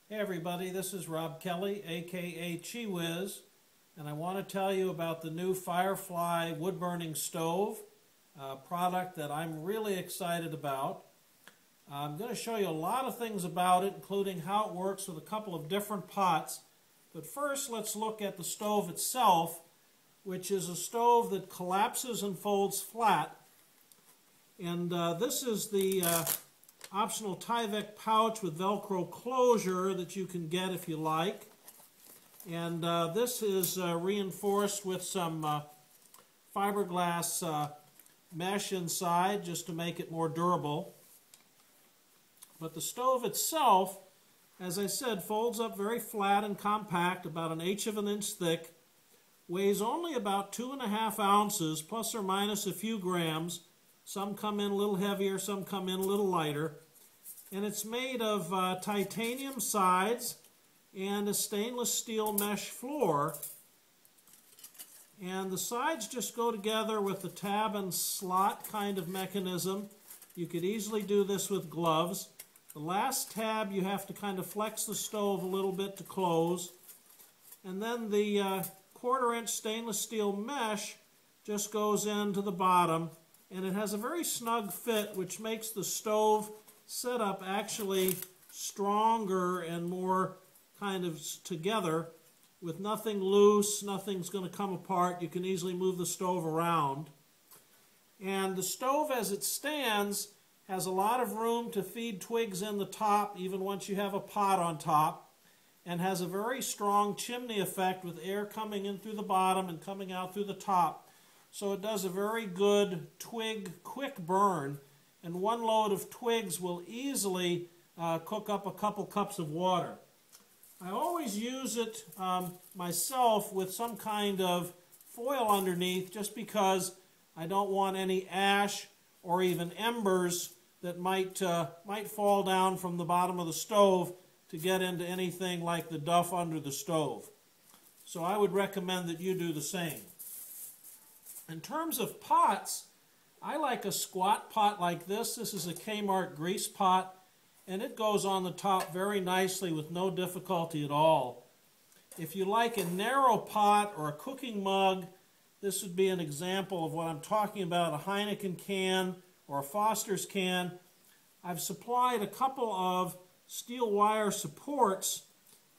Hey everybody, this is Rob Kelly, aka QiWiz, and I want to tell you about the new FireFly wood-burning stove, a product that I'm really excited about. I'm going to show you a lot of things about it, including how it works with a couple of different pots. But first, let's look at the stove itself, which is a stove that collapses and folds flat. And this is the optional Tyvek pouch with Velcro closure that you can get if you like. And this is reinforced with some fiberglass mesh inside just to make it more durable. But the stove itself, as I said, folds up very flat and compact, about 1/8 of an inch thick, weighs only about 2.5 ounces, plus or minus a few grams. Some come in a little heavier, some come in a little lighter. And it's made of titanium sides and a stainless steel mesh floor. And the sides just go together with the tab and slot kind of mechanism. You could easily do this with gloves. The last tab you have to kind of flex the stove a little bit to close. And then the 1/4 inch stainless steel mesh just goes into the bottom. And it has a very snug fit, which makes the stove setup actually stronger and more kind of together. With nothing loose, nothing's going to come apart. You can easily move the stove around. And the stove as it stands has a lot of room to feed twigs in the top, even once you have a pot on top, and has a very strong chimney effect with air coming in through the bottom and coming out through the top. So it does a very good twig quick burn, and one load of twigs will easily cook up a couple cups of water. I always use it myself with some kind of foil underneath, just because I don't want any ash or even embers that might fall down from the bottom of the stove to get into anything like the duff under the stove. So I would recommend that you do the same. In terms of pots, I like a squat pot like this. This is a Kmart grease pot, and it goes on the top very nicely with no difficulty at all. If you like a narrow pot or a cooking mug, this would be an example of what I'm talking about, a Heineken can or a Foster's can. I've supplied a couple of steel wire supports,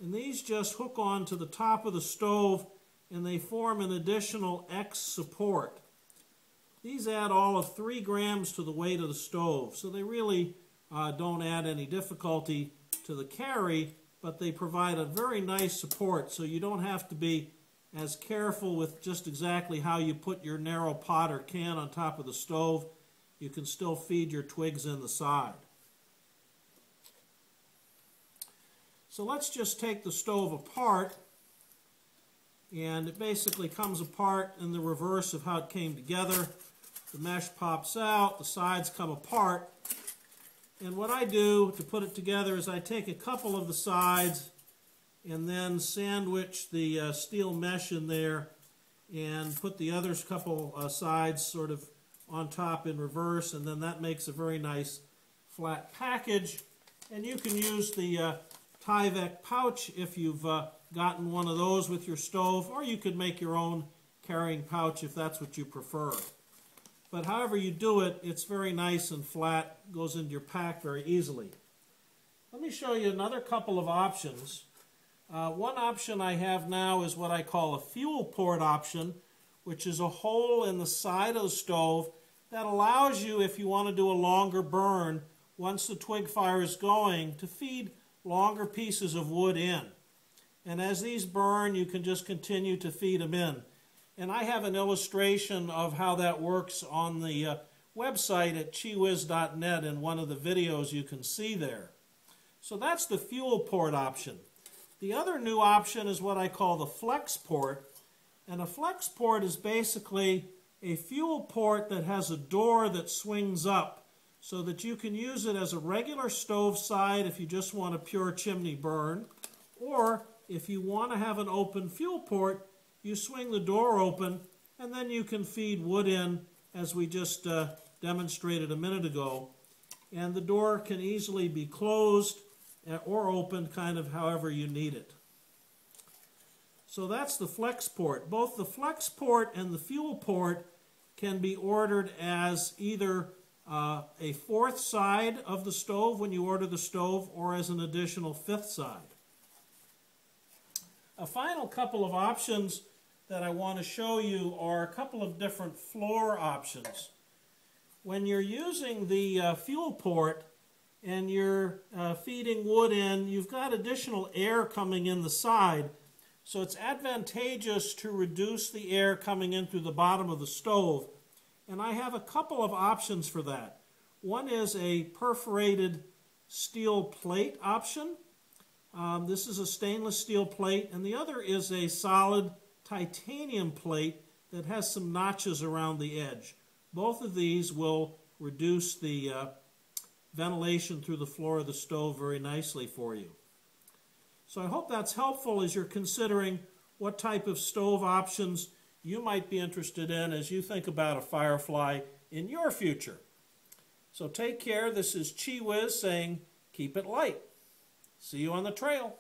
and these just hook on to the top of the stove, and they form an additional X support. These add all of 3 grams to the weight of the stove, so they really don't add any difficulty to the carry, but they provide a very nice support, so you don't have to be as careful with just exactly how you put your narrow pot or can on top of the stove. You can still feed your twigs in the side. So let's just take the stove apart. And it basically comes apart in the reverse of how it came together. The mesh pops out, the sides come apart. And what I do to put it together is I take a couple of the sides and then sandwich the steel mesh in there and put the other couple sides sort of on top in reverse, and then that makes a very nice flat package. And you can use the Tyvek pouch if you've gotten one of those with your stove, or you could make your own carrying pouch if that's what you prefer. But however you do it, it's very nice and flat, goes into your pack very easily. Let me show you another couple of options. One option I have now is what I call a fuel port option, which is a hole in the side of the stove that allows you, if you want to do a longer burn, once the twig fire is going, to feed longer pieces of wood in. And as these burn, you can just continue to feed them in. And I have an illustration of how that works on the website at QiWiz.net in one of the videos you can see there. So that's the fuel port option. The other new option is what I call the flex port. And a flex port is basically a fuel port that has a door that swings up so that you can use it as a regular stove side if you just want a pure chimney burn, or if you want to have an open fuel port, you swing the door open and then you can feed wood in, as we just demonstrated a minute ago. And the door can easily be closed or opened kind of however you need it. So that's the flex port. Both the flex port and the fuel port can be ordered as either a fourth side of the stove when you order the stove, or as an additional fifth side. A final couple of options that I want to show you are a couple of different floor options. When you're using the fuel port and you're feeding wood in, you've got additional air coming in the side, so it's advantageous to reduce the air coming in through the bottom of the stove. And I have a couple of options for that. One is a perforated steel plate option. This is a stainless steel plate, and the other is a solid titanium plate that has some notches around the edge. Both of these will reduce the ventilation through the floor of the stove very nicely for you. So I hope that's helpful as you're considering what type of stove options you might be interested in as you think about a FireFly in your future. So take care. This is QiWiz saying, keep it light. See you on the trail.